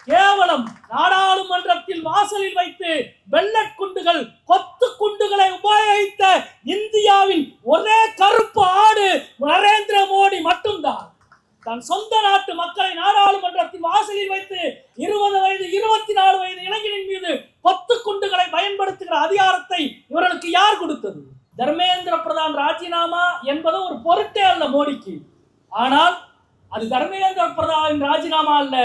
கேவலம் நாடாளுமன்றத்தில் வாசலில் வைத்து வெள்ளட் குண்டுகள் கொத்து குண்டுகளை உபயோகித்த இந்தியாவின் ஒரே கருப்பு ஆடு நரேந்திர மோடி மட்டும்தான். தன் சொந்த நாட்டு மக்களை நாடாளுமன்றத்தின் வாசலில் வைத்து 20 வயது 24 வயது இளைஞரின் மீது கொத்து குண்டுகளை பயன்படுத்துகிற அதிகாரத்தை இவர்களுக்கு யார் கொடுத்தது? தர்மேந்திர பிரதான் ராஜினாமா என்பது ஒரு பொருட்டே அல்ல மோடிக்கு. ஆனால் அது தர்மேந்திர பிரதான் ராஜினாமா அல்ல,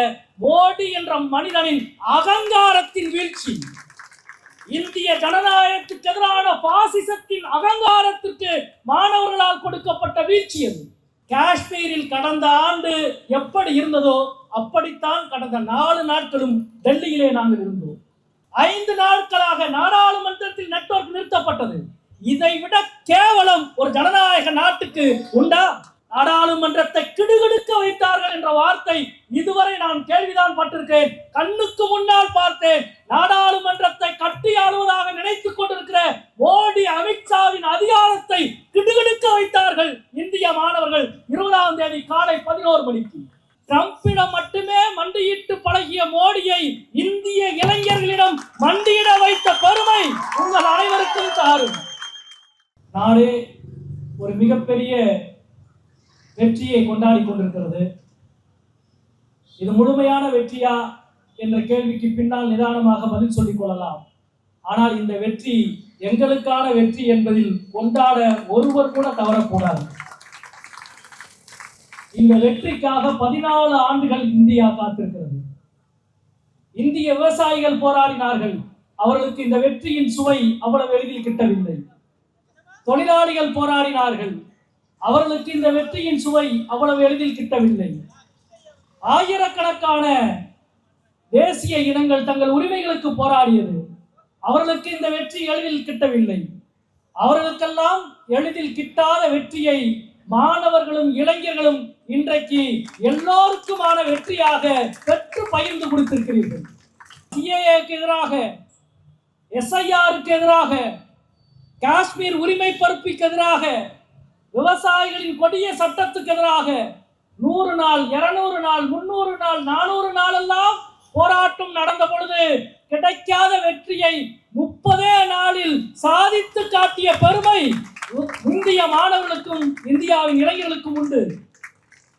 மோடி என்ற மனிதனின் அகங்காரத்தின் வீழ்ச்சி. இந்திய ஜனநாயகத்துக்கு எதிரான பாசிசத்தின் அகங்காரத்திற்கு மாணவர்களால் கொடுக்கப்பட்ட வீழ்ச்சி அது. காஷ்மீரில் கடந்த ஆண்டு எப்படி இருந்ததோ அப்படித்தான் கடந்த 4 நாட்களும் டெல்லியிலே நாங்கள் இருந்தோம். 5 நாட்களாக நாடாளுமன்றத்தில் நெட்வொர்க் நிறுத்தப்பட்டது. இதை விட கேவலம் ஒரு ஜனநாயக நாட்டுக்கு உண்டா? நாடாளுமன்றத்தை கிடுகிடுக்க வைத்தார்கள் என்ற வார்த்தை இதுவரை நான் கேள்விதான் பட்டிருக்கேன். கண்ணுக்கு முன்னால் பார்த்தேன். நாடாளுமன்றத்தை கட்டி ஆளுவதாக நினைத்துக் கொண்டிருக்கிற மோடி அமித்ஷாவின் அதிகாரத்தை கிடுகிடுக்க வைத்தார்கள் இந்திய மாணவர்கள் 20ஆம் தேதி காலை 11 மணிக்கு. ட்ரம்பிடம் மட்டுமே மண்டியிட்டு பழகிய மோடியை இந்திய இளைஞர்களிடம் மண்டியிட வைத்த பெருமை உங்கள் அனைவருக்கும் சாரும். நாடே ஒரு மிகப்பெரிய வெற்றியை கொண்டாடி கொண்டிருக்கிறது. இது முழுமையான வெற்றியா என்ற கேள்விக்கு பின்னால் நிதானமாக பதில் சொல்லிக் கொள்ளலாம். ஆனால் இந்த வெற்றி எங்களுக்கான வெற்றி என்பதில் கொண்டாட ஒருவர் கூட தவறக்கூடாது. இந்த வெற்றிக்காக 14 ஆண்டுகள் இந்தியா காத்திருக்கிறது. இந்திய விவசாயிகள் போராடினார்கள். அவர்களுக்கு இந்த வெற்றியின் சுவை அவ்வளவு எளிதில் கிட்டவில்லை. தொழிலாளிகள் போராடினார்கள். அவர்களுக்கு இந்த வெற்றியின் சுவை அவ்வளவு எளிதில் கிட்டவில்லை. ஆயிரக்கணக்கான தேசிய இனங்கள் தங்கள் உரிமைகளுக்கு போராடியது. அவர்களுக்கு இந்த வெற்றி எளிதில் கிட்டவில்லை. அவர்களுக்கெல்லாம் எளிதில் கிட்டாத வெற்றியை மாணவர்களும் இளைஞர்களும் இன்றைக்கு எல்லோருக்குமான வெற்றியாக பெற்று பகிர்ந்து கொடுத்திருக்கிறீர்கள். சிஏஏக்கு எதிராக, எஸ்ஐஆருக்கு எதிராக, காஷ்மீர் உரிமை பருப்புக்கு எதிராக, விவசாயிகளின் கொடிய சட்டத்துக்கு எதிராக 100 நாள், 200 நாள், 300 நாள், 400 நாள் எல்லாம் போராட்டம் நடந்த பொழுது கிடைக்காத வெற்றியை 30 நாளில் சாதித்து காட்டிய பெருமை இந்திய மாணவர்களுக்கும் இந்தியாவின் இளைஞர்களுக்கும் உண்டு.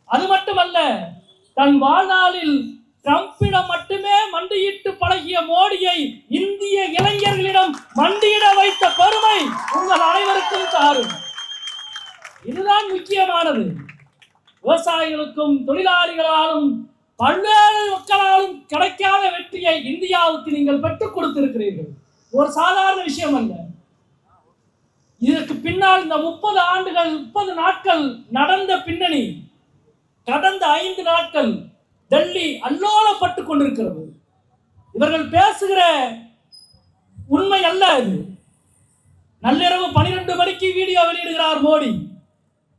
அது மட்டுமல்ல, தன் வாழ்நாளில் ட்ரம்பிடம் மட்டுமே மண்டியிட்டு பழகிய மோடியை இந்திய இளைஞர்களிடம் மண்டியிட வைத்த பெருமை உங்கள் அனைவருக்கும் சாரும். இதுதான் முக்கியமானது. விவசாயிகளுக்கும் தொழிலாளிகளாலும் பல்வேறு மக்களாலும் கிடைக்காத வெற்றியை இந்தியாவுக்கு நீங்கள் பெற்றுக் கொடுத்திருக்கிறீர்கள். ஒரு சாதாரண விஷயம் அல்ல. இதற்கு பின்னால் இந்த 30 ஆண்டுகள் 30 நாட்கள் நடந்த பின்னணி, கடந்த 5 நாட்கள் டெல்லி அல்லோலப்பட்டுக் கொண்டிருக்கிறது. இவர்கள் பேசுகிற உண்மை அல்ல இது. நள்ளிரவு 12 மணிக்கு வீடியோ வெளியிடுகிறார் மோடி.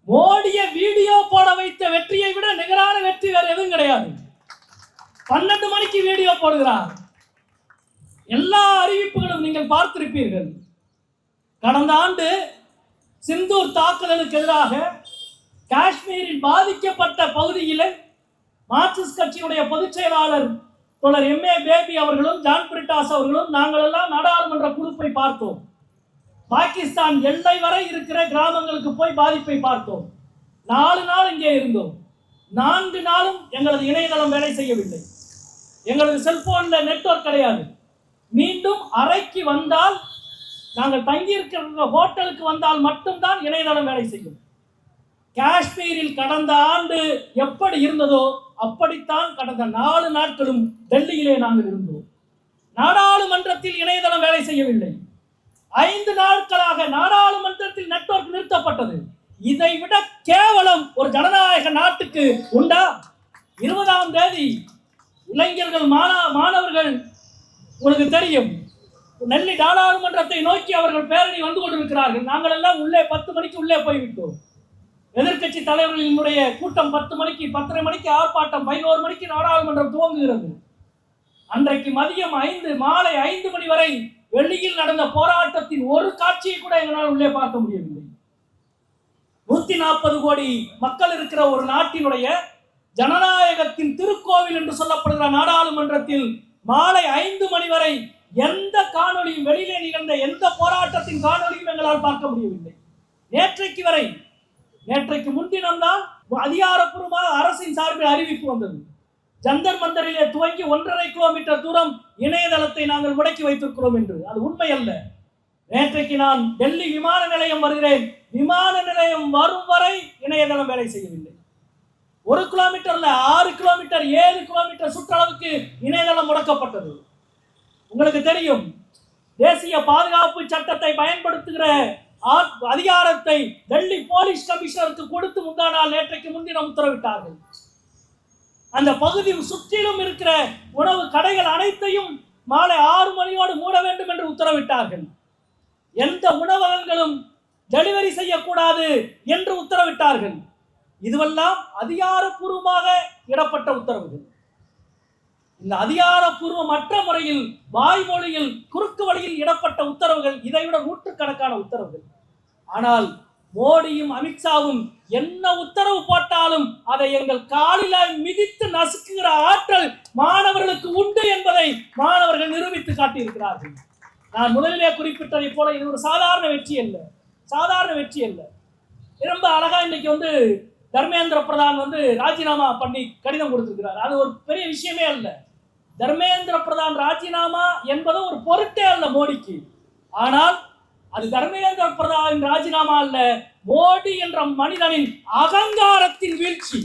மோடியை வீடியோ போட வைத்த வெற்றியை விட நிகரான வெற்றி வேறு எதுவும் கிடையாது. 12 மணிக்கு வீடியோ போடுகிறார். எல்லா அறிவிப்புகளும் நீங்கள் பார்த்திருப்பீர்கள். கடந்த ஆண்டு சிந்தூர் தாக்குதலுக்கு எதிராக காஷ்மீரில் பாதிக்கப்பட்ட பகுதியில் மார்க்சிஸ்ட் கட்சியினுடைய பொதுச் செயலாளர் தோழர் MA பேபி அவர்களும் ஜான் பிரிட்டாஸ் அவர்களும் நாங்கள் எல்லாம் நாடாளுமன்ற குழுப்பை பார்த்தோம். பாகிஸ்தான் எல்லை வரை இருக்கிற கிராமங்களுக்கு போய் பாதிப்பை பார்த்தோம். 4 நாள் இங்கே இருந்தோம். 4 நாளும் எங்களது இணையதளம் வேலை செய்யவில்லை. எங்களது செல்போன்ல நெட்வொர்க் கிடையாது. மீண்டும் அறைக்கு வந்தால், நாங்கள் தங்கியிருக்கிற ஹோட்டலுக்கு வந்தால் மட்டும்தான் இணையதளம் வேலை செய்யும். காஷ்மீரில் கடந்த ஆண்டு எப்படி இருந்ததோ அப்படித்தான் கடந்த 4 நாட்களும் டெல்லியிலே நாங்கள் இருந்தோம். நாடாளுமன்றத்தில் இணையதளம் வேலை செய்யவில்லை. 5 நாட்களாக நாடாளுமன்றத்தில் நெட்வொர்க் நிறுத்தப்பட்டது. இதை விட கேவலம் ஒரு ஜனநாயக நாட்டுக்கு உண்டா? 20ஆம் தேதி இளைஞர்கள் மாணவர்கள் உங்களுக்கு தெரியும், டெல்லி நாடாளுமன்றத்தை நோக்கி அவர்கள் பேரணி வந்து கொண்டிருக்கிறார்கள். நாங்கள் எல்லாம் உள்ளே 10 மணிக்கு உள்ளே போய்விட்டோம். எதிர்கட்சி தலைவர்களினுடைய கூட்டம் 10 மணிக்கு 10:30 மணிக்கு ஆர்ப்பாட்டம், 11 மணிக்கு நாடாளுமன்றம் துவங்குகிறது. அன்றைக்கு மதியம் மாலை 5 மணி வரை டெல்லியில் நடந்த போராட்டத்தின் ஒரு காட்சியை கூட எங்களால் உள்ளே பார்க்க முடியவில்லை. 140 கோடி மக்கள் இருக்கிற ஒரு நாட்டினுடைய ஜனநாயகத்தின் திருக்கோவில் என்று சொல்லப்படுகிற நாடாளுமன்றத்தில் மாலை 5 மணி வரை எந்த காணொலியும், வெளியிலே நிகழ்ந்த எந்த போராட்டத்தின் காணொலியும் எங்களால் பார்க்க முடியவில்லை. நேற்றைக்கு முன்தினம்தான் அதிகாரப்பூர்வமாக அரசின் சார்பில் அறிவிப்பு வந்தது. ஜந்தர் மந்தரிலே துவங்கி 1.5 கிலோமீட்டர் தூரம் இணையதளத்தை நாங்கள் முடக்கி வைத்திருக்கிறோம் என்று. அது உண்மை அல்ல. நேற்றைக்கு நான் டெல்லி விமான நிலையம் வருகிறேன். விமான நிலையம் வரும் வரை இணையதளம் வேலை செய்யவில்லை. 1 கிலோமீட்டர்ல 6 கிலோமீட்டர் 7 கிலோமீட்டர் சுற்றளவுக்கு இணையதளம் முடக்கப்பட்டது. உங்களுக்கு தெரியும், தேசிய பாதுகாப்பு சட்டத்தை பயன்படுத்துகிற அதிகாரத்தை டெல்லி போலீஸ் கமிஷனருக்கு கொடுத்து முந்தா நாள் நேற்றைக்கு முன்தினம் உத்தரவிட்டார்கள். அந்த பகுதி சுற்றிலும் இருக்கிற உணவு கடைகள் அனைத்தையும் மாலை 6 மணியோடு மூட வேண்டும் என்று உத்தரவிட்டார்கள். எந்த உணவகங்களும் டெலிவரி செய்யக்கூடாது என்று உத்தரவிட்டார்கள். இதுவெல்லாம் அதிகாரப்பூர்வமாக இடப்பட்ட உத்தரவுகள். இந்த அதிகாரப்பூர்வமற்ற முறையில் வாய்மொழியில் குறுக்கு வழியில் இடப்பட்ட உத்தரவுகள் இதைவிட நூற்றுக்கணக்கான உத்தரவுகள். ஆனால் மோடியும் அமித்ஷாவும் என்ன உத்தரவு போட்டாலும் அதை எங்கள் காலில மிதித்து நசுக்குகிற ஆற்றல் மாணவர்களுக்கு உண்டு என்பதை மாணவர்கள் நிரூபித்து காட்டியிருக்கிறார்கள். நான் முதலிலே குறிப்பிட்டதை போல இது ஒரு சாதாரண வெற்றி அல்ல. ரொம்ப அழகா இன்னைக்கு தர்மேந்திர பிரதான் ராஜினாமா பண்ணி கடிதம் கொடுத்திருக்கிறார். அது ஒரு பெரிய விஷயமே அல்ல. தர்மேந்திர பிரதான் ராஜினாமா என்பது ஒரு பொருட்டே அல்ல மோடிக்கு. ஆனால் அது தர்மேந்திர பிரதான் ராஜினாமா அல்ல, மோடி என்ற மனிதனின் அகங்காரத்தின் வீழ்ச்சி.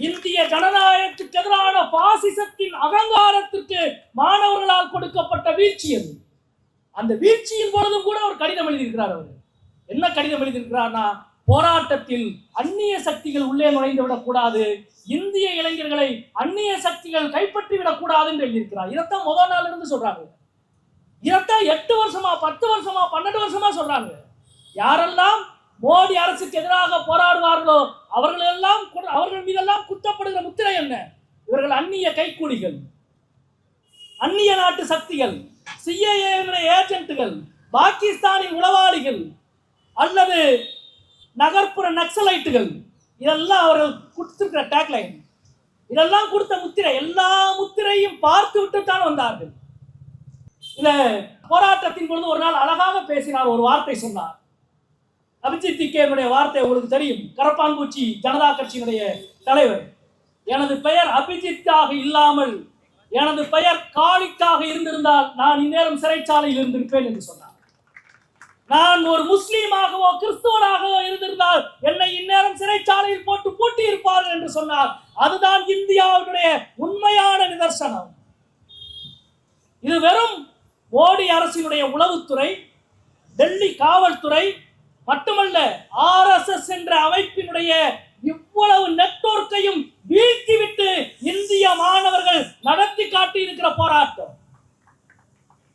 இந்திய ஜனநாயகத்துக்கு எதிரான பாசிசத்தின் அகங்காரத்திற்கு மாணவர்களால் கொடுக்கப்பட்ட வீழ்ச்சி அது. அந்த வீழ்ச்சியின் பொழுதும் கூட ஒரு கடிதம் எழுதியிருக்கிறார். அவர் என்ன கடிதம் எழுதியிருக்கிறார்னா, போராட்டத்தில் அந்நிய சக்திகள் உள்ளே நுழைந்து விடக்கூடாது, இந்திய இளைஞர்களை அந்நிய சக்திகள் கைப்பற்றி விடக்கூடாது என்று எழுதியிருக்கிறார். இதைத்தான் முதல் நாள் இருந்து சொல்றாங்க. இதைத்தான் 8 வருஷமா 10 வருஷமா 12 வருஷமா சொல்றாங்க. யாரெல்லாம் மோடி அரசுக்கு எதிராக போராடுவார்களோ அவர்கள் மீதெல்லாம் குத்தப்படுகிற முத்திரை என்ன? இவர்கள் அந்நிய கைக்கூலிகள், அந்நிய நாட்டு சக்திகள், CIA ஏஜென்ட்டுகள், பாகிஸ்தானின் உளவாளிகள் அல்லது நகர்ப்புற நக்சலைட்டுகள். இதெல்லாம் அவர்கள் கொடுத்திருக்கிற டேக்லைன், இதெல்லாம் கொடுத்த முத்திரை. எல்லா முத்திரையும் பார்த்து விட்டு தான் வந்தார்கள். இந்த போராட்டத்தின் பொழுது ஒரு நாள் அழகாக பேசினார், ஒரு வார்த்தை சொன்னார். அபிஜித் திக்கேனுடைய வார்த்தை உங்களுக்கு தெரியும், கரப்பான்பூச்சி ஜனதா கட்சியினுடைய தலைவர். எனது பெயர் அபிஜித்தாக இல்லாமல் எனது பெயர் காளிக்காக இருந்திருந்தால் நான் இந்நேரம் சிறைச்சாலையில் இருந்திருப்பேன் என்று சொன்னார். நான் ஒரு முஸ்லீமாகவோ கிறிஸ்துவனாகவோ இருந்திருந்தால் என்னை இந்நேரம் சிறைச்சாலையில் போட்டு பூட்டி இருப்பார்கள் என்று சொன்னார். அதுதான் இந்தியாவுடைய உண்மையான நிதர்சனம். இது வெறும் மோடி அரசினுடைய உளவுத்துறை, டெல்லி காவல்துறை மட்டுமல்ல, RSS என்ற அமைப்பினுடைய இவ்வளவு நெட்வொர்க்கையும் வீழ்த்திவிட்டு இந்திய மாணவர்கள் நடத்தி காட்டி இருக்கிற போராட்டம்.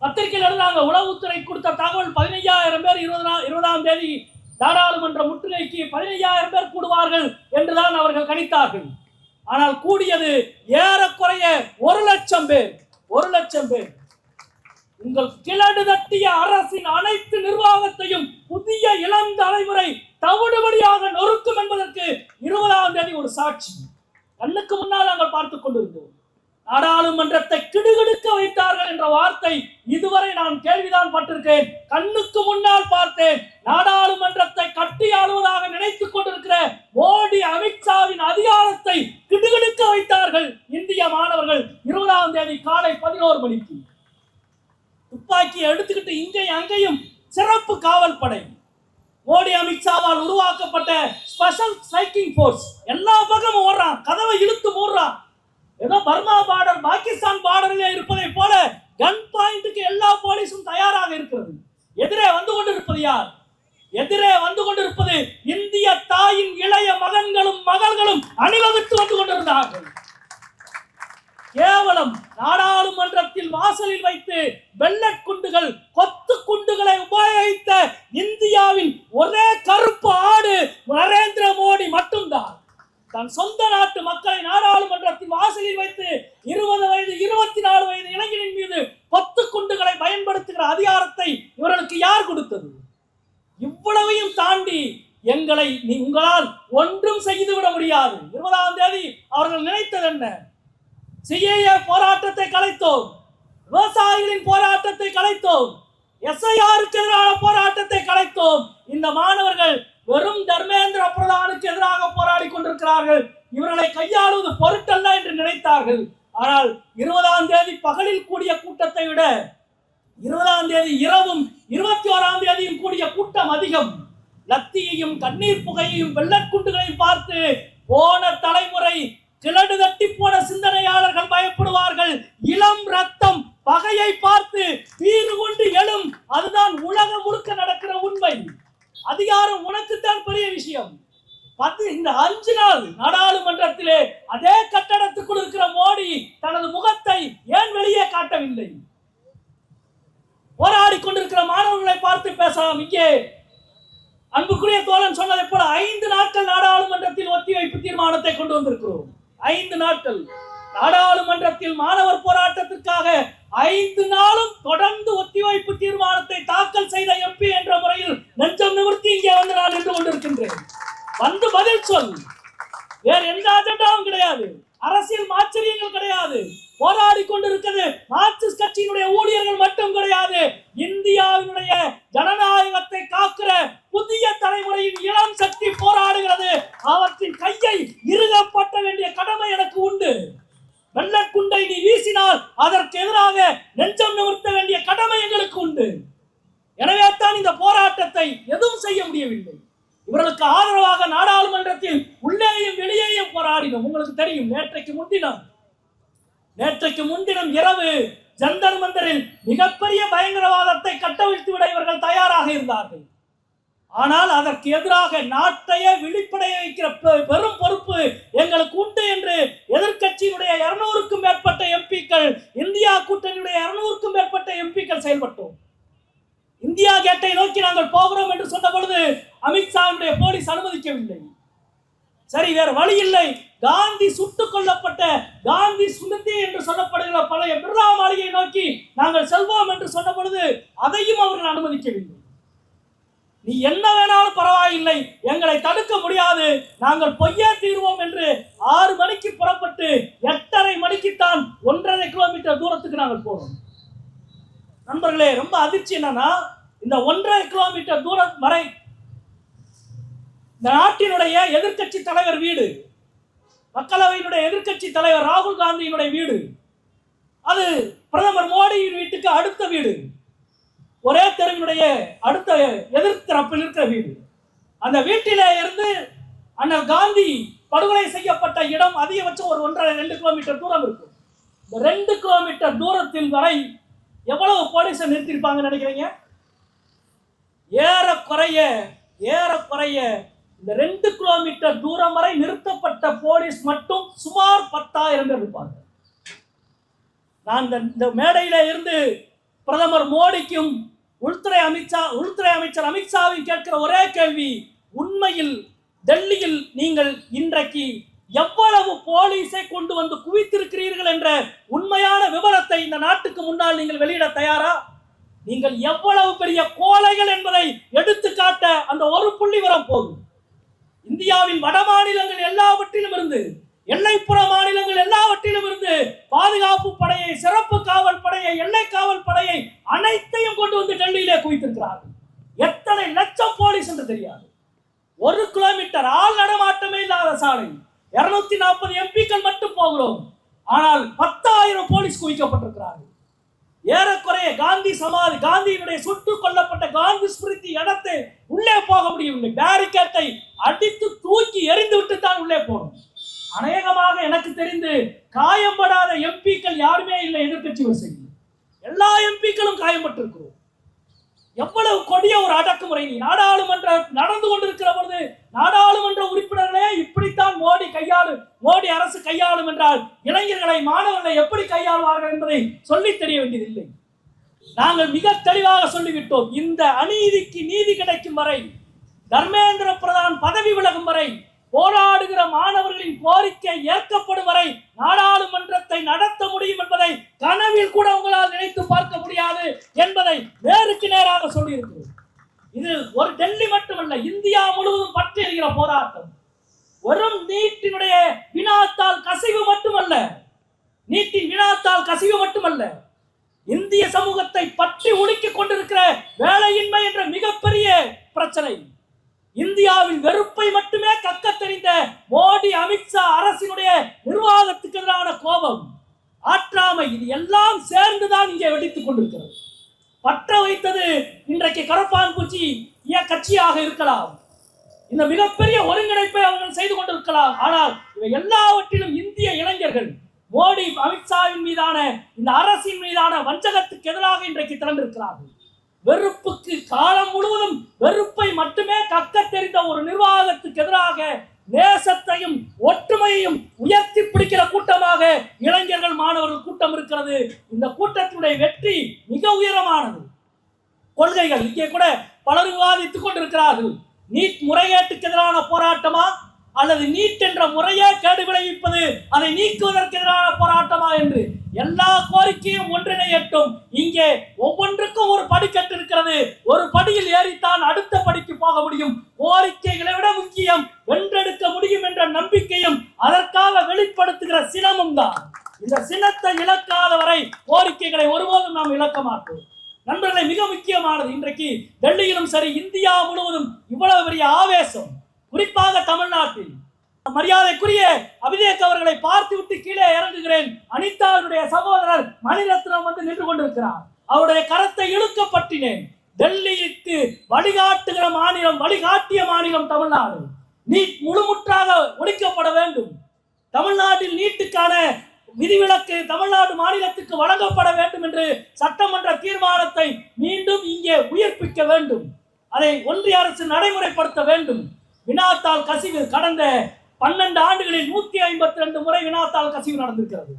பத்திரிகையில் எழுதாங்க, உளவுத்துறை கொடுத்த தகவல் 15,000 பேர் 20ஆம் தேதி நாடாளுமன்ற முற்றுகைக்கு 15,000 பேர் கூடுவார்கள் என்றுதான் அவர்கள் கணித்தார்கள். ஆனால் கூடியது ஏறக்குறைய 1,00,000 பேர். 1,00,000 பேர். உங்கள் கிழடு தட்டிய அரசின் அனைத்து நிர்வாகத்தையும் புதிய இளம் தலைமுறை தவிடுபடியாக நொறுக்கும் என்பதற்கு 20ஆம் தேதி ஒரு சாட்சி. கண்ணுக்கு முன்னால் நாங்கள் பார்த்துக் கொண்டிருந்தோம். நாடாளுமன்றத்தை கிடுகிடுக்க வைத்தார்கள் என்ற வார்த்தை இதுவரை நான் கேள்விதான் பட்டிருக்கேன். கண்ணுக்கு முன்னால் பார்த்தேன். நாடாளுமன்றத்தை கட்டி ஆளுவதாக நினைத்துக் கொண்டிருக்கிற மோடி அமித்ஷாவின் அதிகாரத்தை கிடுகிடுக்க வைத்தார்கள் இந்திய மாணவர்கள். 20ஆம் தேதி காலை 11 மணிக்கு துப்பாக்கியை எடுத்துக்கிட்டு இங்கேயும் அங்கேயும் சிறப்பு காவல் படை, மோடி அமித்ஷாவால் உருவாக்கப்பட்ட ஸ்பெஷல் ஸ்ட்ரைக்கிங் போர்ஸ் எல்லா பக்கமும் ஓடுறான், கதவை இழுத்து மூடுறான். ஏதோ பர்மா பார்டர் பாகிஸ்தான் பார்டரில் இருப்பதை போல கன் பாயிண்ட்டுக்கு எல்லா போலீஸும் தயாராக இருக்கிறது. எதிரே வந்து கொண்டிருப்பது யார்? எதிரே வந்து கொண்டிருப்பது இந்திய தாயின் இளைய மகன்களும் மகள்களும் அணிவகுத்து வந்து கொண்டிருந்தார்கள். கேவலம் நாடாளுமன்றத்தில் வாசலில் வைத்து வெள்ளட் குண்டுகள் கொத்து குண்டுகளை உபயோகித்த இந்தியாவின் ஒரே கருப்பு ஆடு நரேந்திர மோடி மட்டும்தான். தன் சொந்த நாட்டு மக்களை நாடாளுமன்றத்தின் வாசலில் வைத்து 20 வயது 24 வயது இளைஞரின் மீது 10 குண்டுகளை பயன்படுத்துகிற அதிகாரத்தை இவர்களுக்கு யார் கொடுத்தது? இவ்வளவையும் தாண்டி எங்களை உங்களால் ஒன்றும் செய்துவிட முடியாது. 20ஆம் தேதி அவர்கள் நினைத்தது என்ன? சிஏஏ போராட்டத்தை கலைத்தோம், விவசாயிகளின் போராட்டத்தை கலைத்தோம், எஸ்ஐஆருக்கு எதிரான போராட்டத்தை கலைத்தோம். இந்த மாணவர்கள் வெறும் தர்மேந்திர பிரதானுக்கு எதிராக போராடி கொண்டிருக்கிறார்கள், இவர்களை கையாளுவது பொருட்டல்ல என்று நினைத்தார்கள். ஆனால் 20ஆம் தேதி பகலில் கூடிய கூட்டத்தை விட 20ஆம் தேதி இரவும் 21ஆம் தேதியும் கூடிய கூட்டம் அதிகம். லத்தியையும் கண்ணீர் புகையையும் வெள்ளக்குண்டுகளையும் பார்த்து போன தலைமுறை கிழடு தட்டி போன சிந்தனையாளர்கள் பயப்படுவார்கள். இளம் ரத்தம் பகையை பார்த்து வீறு கொண்டு எழும். அதுதான் உலகம் முழுக்க நடக்கிற உண்மை. அதிகாரம் உனக்குத்தான் பெரிய விஷயம். இந்த 5 நாள் நாடாளுமன்றத்திலே அதே கட்டடத்துக்குள் இருக்கிற மோடி தனது முகத்தை ஏன் வெளியே காட்டவில்லை? போராடி கொண்டிருக்கிற மாணவர்களை பார்த்து பேசலாம். இங்கே அன்புக்குரிய தோழன் சொன்னதை போல 5 நாட்கள் நாடாளுமன்றத்தில் ஒத்திவைப்பு தீர்மானத்தை கொண்டு வந்திருக்கிறோம். 5 நாட்கள் நாடாளுமன்றத்தில் மாணவர் போராட்டத்திற்காக 5 நாளும் தொடர்ந்து ஒத்திவைப்பு தீர்மானத்தை தாக்கல் செய்த எம்பி என்ற முறையில் நெஞ்சம் நிமிர்த்தி இங்கே வந்து நான் நின்று கொண்டிருக்கின்றேன். வந்து பதில் சொல். வேறு எந்த அஜெண்டாவும் கிடையாது, அரசியல் மாச்சரியங்கள் கிடையாது. போராடி கொண்டிருக்கிறது மார்க்சிஸ்ட் கட்சியினுடைய ஊழியர்கள் மட்டும் கிடையாது, இந்தியாவினுடைய ஜனநாயகத்தை காக்கிற புதிய தலைமுறையின் இளம் சக்தி போராடுகிறது. அவற்றின் கையை இறுகப்பட்ட வேண்டிய கடமை எனக்கு உண்டு. வெள்ளக்குண்டை நீ வீசினால் அதற்கு எதிராக நெஞ்சம் நிமிர்த்த வேண்டிய கடமை எங்களுக்கு உண்டு. எனவே தான் இந்த போராட்டத்தை எதுவும் செய்ய முடியவில்லை. இவர்களுக்கு ஆதரவாக நாடாளுமன்றத்தில் உள்ளேயும் வெளியேயும் போராடினோம். உங்களுக்கு தெரியும், நேற்றைக்கு முன்தினம் இரவு ஜந்தர் மந்தரில் மிகப்பெரிய பயங்கரவாதத்தை கட்டவிழ்த்து விட இவர்கள் தயாராக இருந்தார்கள். ஆனால் அதற்கு எதிராக நாட்டையே விழிப்படைய வைக்கிற பெரும் பொறுப்பு எங்களுக்கு உண்டு என்று எதிர்கட்சியினுடைய 200க்கும் மேற்பட்ட எம்பிக்கள், இந்தியா கூட்டணியுடைய 200க்கும் மேற்பட்ட எம்பிக்கள் செயல்பட்டோம். இந்தியா கேட்டை நோக்கி நாங்கள் போகிறோம் என்று சொன்ன பொழுது அமித்ஷாவுடைய போலீஸ் அனுமதிக்கவில்லை. சரி, வேற வழி இல்லை. காந்தி சுட்டுக் கொல்லப்பட்ட காந்தி சுமதி என்று சொல்லப்படுகிற பழைய பிர்லா மாளிகையை நோக்கி நாங்கள் செல்வோம் என்று சொன்ன பொழுது அதையும் அவர்கள் அனுமதிக்கவில்லை. நீ என்ன வேணாலும் பரவாயில்லை, எங்களை தடுக்க முடியாது, நாங்கள் பொய்யே தீர்வோம் என்று 6 மணிக்கு புறப்பட்டு 8:30 மணிக்குத்தான் 1.5 கிலோமீட்டர் தூரத்துக்கு நாங்கள் போனோம். நண்பர்களே, ரொம்ப அதிர்ச்சி என்னன்னா, இந்த 1.5 கிலோமீட்டர் தூரம் வரை இந்த நாட்டினுடைய எதிர்கட்சி தலைவர் வீடு, மக்களவையினுடைய எதிர்கட்சி தலைவர் ராகுல் காந்தியினுடைய வீடு, அது பிரதமர் மோடியின் வீட்டுக்கு அடுத்த வீடு, ஒரே தெருவினுடைய அடுத்த எதிர்த்தரப்பில் இருக்கிற வீடு. அந்த வீட்டிலே இருந்து அண்ணல் காந்தி படுகொலை செய்யப்பட்ட இடம் அதிகபட்சம் ஒரு 1.5-2 கிலோமீட்டர் தூரம் இருக்கும். இந்த 2 கிலோமீட்டர் தூரத்தில் வரை எவ்வளவு போலீஸை நிறுத்திருப்பாங்கன்னு நினைக்கிறீங்க? ஏறக்குறைய இந்த 2 கிலோமீட்டர் தூரம் வரை நிறுத்தப்பட்ட போலீஸ் மட்டும் சுமார் 10,000 பேர் இருப்பாங்க. நான் இந்த மேடையில இருந்து பிரதமர் மோடிக்கும் உள்துறை அமைச்சர் அமித்ஷாவின் கேட்கிற ஒரே கேள்வி, உண்மையில் டெல்லியில் நீங்கள் இன்றைக்கு எவ்வளவு போலீஸை கொண்டு வந்து குவித்திருக்கிறீர்கள் என்ற உண்மையான விவரத்தை இந்த நாட்டுக்கு முன்னால் நீங்கள் வெளியிட தயாரா? நீங்கள் எவ்வளவு பெரிய கோழைகள் என்பதை எடுத்து காட்ட அந்த ஒரு புள்ளி விவரம் போதும். இந்தியாவின் வட மாநிலங்கள் எல்லாவற்றிலும் இருந்து, எல்லைப்புற மாநிலங்கள் எல்லாவற்றிலும் இருந்து பாதுகாப்பு படையை, சிறப்பு காவல் படையை, எல்லை காவல் படையை அனைத்தையும் கொண்டு வந்து டெல்லியிலே குவித்திருக்கிறார்கள். எத்தனை லட்சம் போலீஸ் என்று தெரியாது. 1 கிலோமீட்டர் ஆள் நடமாட்டமே இல்லாத சாலை, 240 எம்பிக்கள் மட்டும் போகிறோம். ஆனால் 10,000 போலீஸ் குவிக்கப்பட்டிருக்கிறார்கள். ஏறக்குறைய காந்தி சமாதி, காந்தியினுடைய சுட்டுக் கொல்லப்பட்ட காந்தி ஸ்மிருதி இடத்தை உள்ளே போக முடியவில்லை. பேரிகேட்டை அடித்து தூக்கி எறிந்து விட்டு தான் உள்ளே போகணும். அநேகமாக எனக்கு தெரிந்து காயப்படாத எம்பிக்கள் யாருமே இல்லை எதிர்கட்சி வரிசையில். எல்லா எம்பிக்களும் காயப்பட்டிருக்கிறோம். எவ்வளவு கொடிய ஒரு அடக்குமுறை! நீ நாடாளுமன்றம் நடந்து கொண்டிருக்கிற பொழுது நாடாளுமன்ற உறுப்பினர்களே இப்படித்தான் மோடி அரசு கையாளும் என்றால் இளைஞர்களை, மாணவர்களை எப்படி கையாளுவார்கள் என்பதை சொல்லி தெரிய வேண்டியதில்லை. நாங்கள் மிக தெளிவாக சொல்லிவிட்டோம். இந்த அநீதிக்கு நீதி கிடைக்கும் வரை, தர்மேந்திர பிரதான் பதவி விலகும் வரை, போராடுகிற மாணவர்களின் கோரிக்கை ஏற்கப்படும் வரை நாடாளுமன்றத்தை நடத்த முடியும் என்பதை கனவில் கூட உங்களால் நினைத்து பார்க்க முடியாது என்பதை நேருக்கு நேராக சொல்லியிருக்கிறோம். இது ஒரு டெல்லி மட்டுமல்ல, இந்தியா முழுவதும் பற்றி எறிகிற போராட்டம். வெறும் நீட்டினுடைய வினாத்தால் கசிவு மட்டுமல்ல, நீட்டின் வினாத்தால் கசிவு மட்டுமல்ல, இந்திய சமூகத்தை பற்றி உலுக்கிக் கொண்டிருக்கிற வேலையின்மை என்ற மிகப்பெரிய பிரச்சனை, இந்தியாவில் வெறுப்பை மட்டுமே கக்க தெரிந்த மோடி அமித்ஷா அரசினுடைய நிர்வாகத்துக்கு எதிரான கோபம், ஆற்றாமை, இது எல்லாம் சேர்ந்துதான் இங்கே வெடித்துக் கொண்டிருக்கிறது. பற்ற வைத்தது இன்றைக்கு கரப்பான் பூச்சி கட்சியாக இருக்கலாம், இந்த மிகப்பெரிய ஒருங்கிணைப்பை அவர்கள் செய்து கொண்டிருக்கலாம். ஆனால் இவை எல்லாவற்றிலும் இந்திய இளைஞர்கள் மோடி அமித்ஷாவின் மீதான இந்த அரசின் மீதான வஞ்சகத்துக்கு எதிராக இன்றைக்கு திரண்டிருக்கிறார்கள். வெறுப்புக்கு காலம் முழுவதும் வெறுப்பை மட்டுமே கக்க தெரிந்த ஒரு நிர்வாகத்துக்கு எதிராக நேசத்தையும் ஒற்றுமையையும் உயர்த்தி பிடிக்கிற கூட்டமாக இளைஞர்கள் மாணவர்கள் கூட்டம் இருக்கிறது. இந்த கூட்டத்தினுடைய வெற்றி மிக உயரமானது. கொள்கைகள் இங்கே கூட பலர் விவாதித்துக் கொண்டிருக்கிறார்கள். நீட் முறைகேட்டுக்கு எதிரான போராட்டமா அல்லது நீட் என்ற முறையே கேடு விளைவிப்பது அதை நீக்குவதற்கு எதிரான போராட்டமா என்று எல்லா கோரிக்கையும் ஒன்றிணையட்டும். இங்கே ஒவ்வொன்றுக்கும் ஒரு படிக்கட்டு இருக்கிறது. ஒரு படியில் ஏறித்தான் அடுத்த படிக்கு போக முடியும். கோரிக்கைகளை விட முக்கியம் வென்றெடுக்க முடியும் என்ற நம்பிக்கையும் அதற்காக வெளிப்படுத்துகிற சினமும் தான். இந்த சினத்தை இழக்காத வரை கோரிக்கைகளை ஒருபோதும் நாம் இழக்க மாட்டோம். நண்பர்களை, மிக முக்கியமானது, இன்றைக்கு டெல்லியிலும் சரி இந்தியா முழுவதும் இவ்வளவு பெரிய ஆவேசம், குறிப்பாக தமிழ்நாட்டில். மரியாதைக்குரிய அபிதேக் அவர்களை பார்த்து விட்டு கீழே இறங்குகிறேன். அனிதாவுடைய சகோதரர் மணிரத்னம் வந்து நின்று கொண்டிருக்கிறார். அவருடைய கரத்தை இழுக்கப்பட்டினேன். டெல்லிக்கு வழிகாட்டுகிற மாநிலம், வழிகாட்டிய மாநிலம் தமிழ்நாடு. நீட் முழுமுற்றாக ஒழிக்கப்பட வேண்டும். தமிழ்நாட்டில் நீட்டுக்கான விதிவிலக்கு தமிழ்நாடு மாநிலத்துக்கு வழங்கப்பட வேண்டும் என்று சட்டமன்ற தீர்மானத்தை மீண்டும் இங்கே உயிர்ப்பிக்க வேண்டும். அதை ஒன்றிய அரசு நடைமுறைப்படுத்த வேண்டும். வினாத்தால் கசிவு கடந்த 12 ஆண்டுகளில் 152 முறை வினாத்தால் கசிவு நடந்திருக்கிறது.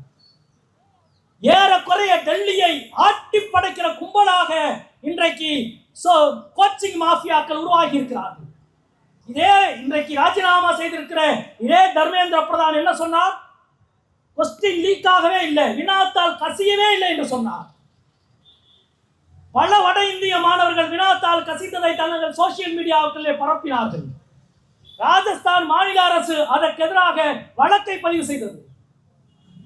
ஏறக்குறைய டெல்லியை ஆட்டி படைக்கிற கும்பலாக இன்றைக்கு கோச்சிங் மாஃபியாக்கள் உருவாகி இருக்கிறார்கள். இதே இன்றைக்கு ராஜினாமா செய்திருக்கிற இதே தர்மேந்திர பிரதான் என்ன சொன்னார்? கொஸ்டின் லீக்காகவே இல்லை, வினாத்தால் கசியவே இல்லை என்று சொன்னார். பல வட இந்திய மாணவர்கள் வினாத்தால் கசித்ததை தங்கள் சோசியல் மீடியாக்களிலே பரப்பினார்கள். ராஜஸ்தான் மாநில அரசு அதற்கு எதிராக வழக்கை பதிவு செய்தது.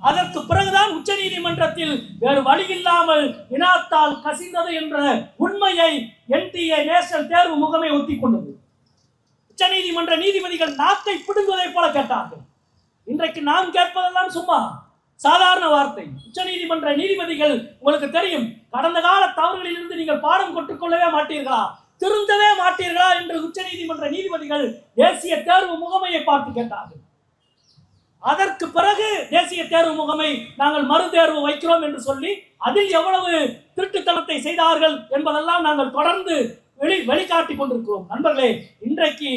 அதற்கு பிறகுதான் உச்ச நீதிமன்றத்தில் வேறு வழி இல்லாமல் வினாத்தால் கசிந்தது என்ற உண்மையை NTA நேஷனல் தேர்வு முகமை ஒத்திக்கொண்டது. உச்ச நீதிமன்ற நீதிபதிகள் நாக்கை பிடுங்குவதை போல கேட்டார்கள். இன்றைக்கு நாம் கேட்பதெல்லாம் சும்மா சாதாரண வார்த்தை. உச்ச நீதிமன்ற நீதிபதிகள், உங்களுக்கு தெரியும், கடந்த கால தவறுகளில் இருந்து நீங்கள் பாடம் கற்றுக்கொள்ளவே மாட்டீர்களா, திருந்தவே மாட்டீர்களா என்று உச்ச நீதிமன்ற நீதிபதிகள் தேசிய தேர்வு முகமையை பார்த்து கேட்டார்கள். அதற்கு பிறகு தேசிய தேர்வு முகமை நாங்கள் மறு தேர்வு வைக்கிறோம் என்று சொல்லி அதில் எவ்வளவு திருட்டுத்தனத்தை செய்தார்கள் என்பதெல்லாம் நாங்கள் தொடர்ந்து வெளிக்காட்டிக் கொண்டிருக்கிறோம். நண்பர்களே, இன்றைக்கு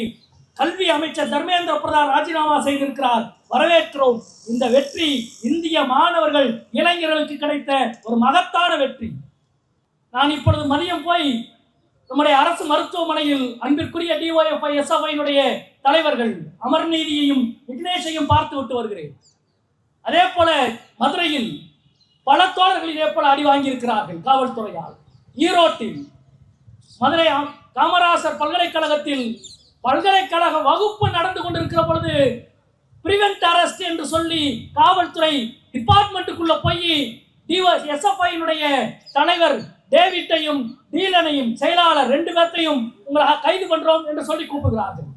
கல்வி அமைச்சர் தர்மேந்திர பிரதான் ராஜினாமா செய்திருக்கிறார், வரவேற்கிறோம். இந்த வெற்றி இந்திய மாணவர்கள் இளைஞர்களுக்கு கிடைத்த ஒரு மகத்தான வெற்றி. நான் இப்பொழுது மதியம் போய் நம்முடைய அரசு மருத்துவமனையில் அன்பிற்குரிய DYFI SFI தலைவர்கள் அமர்நீதியையும் விக்னேஷையும் பார்த்து விட்டு வருகிறேன். அதே போல மதுரையில் பல தோழர்கள் இதே போல அடி வாங்கியிருக்கிறார்கள் காவல்துறையால். ஈரோட்டில் மதுரை காமராசர் பல்கலைக்கழகத்தில் பல்கலைக்கழக வகுப்பு நடந்து கொண்டிருக்கிற பொழுது பிரிவென்ட் அரெஸ்ட் என்று சொல்லி காவல்துறை டிபார்ட்மெண்ட்டுக்குள்ள போய் SFI தலைவர் டேவிட்டையும் டீலனையும் செயலாளர் 2 பேர்த்தையும் உங்களை கைது பண்றோம் என்று சொல்லி கூப்பிடுகிறார்கள்.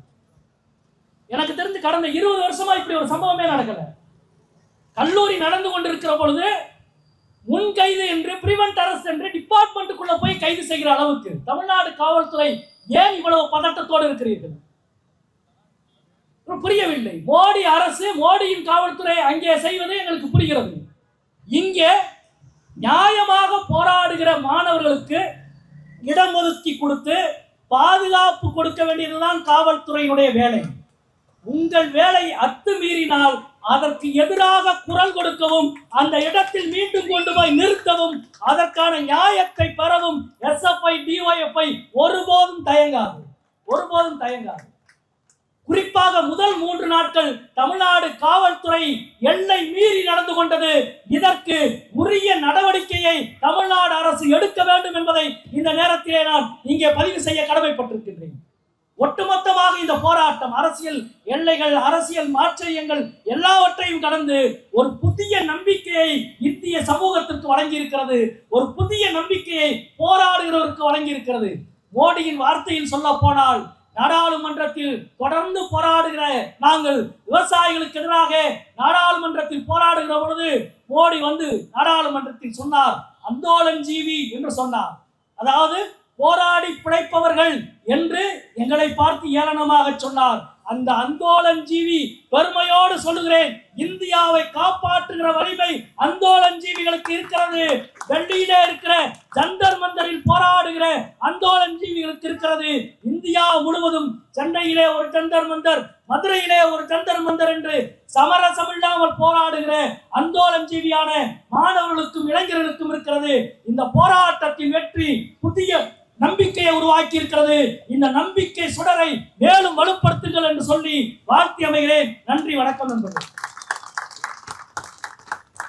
எனக்கு தெரிஞ்சு கடந்த 20 வருஷமா இப்படி ஒரு சம்பவமே நடக்கல. கல்லூரி நடந்து கொண்டிருக்கிற பொழுது முன் கைது என்று பிரிவென்ட் அரெஸ்ட் என்று டிபார்ட்மெண்ட்டுக்குள்ள போய் கைது செய்கிற அளவுக்கு தமிழ்நாடு காவல்துறை ஏன் இவ்வளவு பதட்டத்தோடு இருக்கிறீர்கள்? புரியவில்லை. மோடி அரசு, மோடியின் காவல்துறை அங்கே செய்வது எங்களுக்கு புரிகிறது. இங்கே நியாயமாக போராடுகிற மாணவர்களுக்கு இடம் ஒதுக்கி கொடுத்து பாதுகாப்பு கொடுக்க வேண்டியதுதான் காவல்துறையினுடைய வேலை. உங்கள் வேலை அத்துமீறினால் அதற்கு எதிராக குரல் கொடுக்கவும், அந்த இடத்தில் மீண்டும் கொண்டு போய் நிறுத்தவும், அதற்கான நியாயத்தை பெறவும் SFI DYFI ஒருபோதும் தயங்காது. குறிப்பாக முதல் 3 நாட்கள் தமிழ்நாடு காவல்துறை எல்லை மீறி நடந்து கொண்டது. இதற்கு உரிய நடவடிக்கையை தமிழ்நாடு அரசு எடுக்க வேண்டும் என்பதை இந்த நேரத்திலே நான் இங்கே பதிவு செய்ய கடமைப்பட்டிருக்கின்றேன். ஒட்டுமொத்தமாக இந்த போராட்டம் அரசியல் எல்லைகள், அரசியல் மாற்றங்கள் எல்லாவற்றையும் கடந்து ஒரு புதிய நம்பிக்கையை இந்திய சமூகத்திற்கு வழங்கியிருக்கிறது. ஒரு புதிய நம்பிக்கையை போராடுகிறவருக்கு வழங்கியிருக்கிறது. மோடியின் வார்த்தையில் சொல்ல போனால், நாடாளுமன்றத்தில் தொடர்ந்து போராடுகிற நாங்கள் விவசாயிகளுக்கு எதிராக நாடாளுமன்றத்தில் போராடுகிற பொழுது மோடி வந்து நாடாளுமன்றத்தில் சொன்னார், அந்தோலன் ஜீவி என்று சொன்னார். அதாவது போராடி பிழைப்பவர்கள் என்று எங்களை பார்த்து ஏளனமாக சொன்னார். அந்த அந்தோலன் ஜீவி பெருமையோடு சொல்லுகிறேன், இந்தியாவை காப்பாற்றுகிற வலிமை அந்தோலன் ஜீவிகளுக்கு இருக்கிறது. டெல்லியிலே இருக்கிற ஜந்தர் மந்தரில் போராடுகிற அந்தோலன் ஜீவிகளுக்கு இருக்கிறது. இந்தியா முழுவதும் சென்னையிலே ஒரு ஜந்தர் மந்தர், மதுரையிலே ஒரு ஜந்தர் மந்தர் என்று சமரசமில்லாமல் போராடுகிற அந்தோலன் ஜீவியான மாணவர்களுக்கும் இளைஞர்களுக்கும் இருக்கிறது. இந்த போராட்டத்தின் வெற்றி புதிய நம்பிக்கையை உருவாக்கி இருக்கிறது. இந்த நம்பிக்கை சுடரை மேலும் வலுப்படுத்துங்கள் என்று சொல்லி வாழ்த்தி அமைகிறேன். நன்றி, வணக்கம் நண்பர்களே.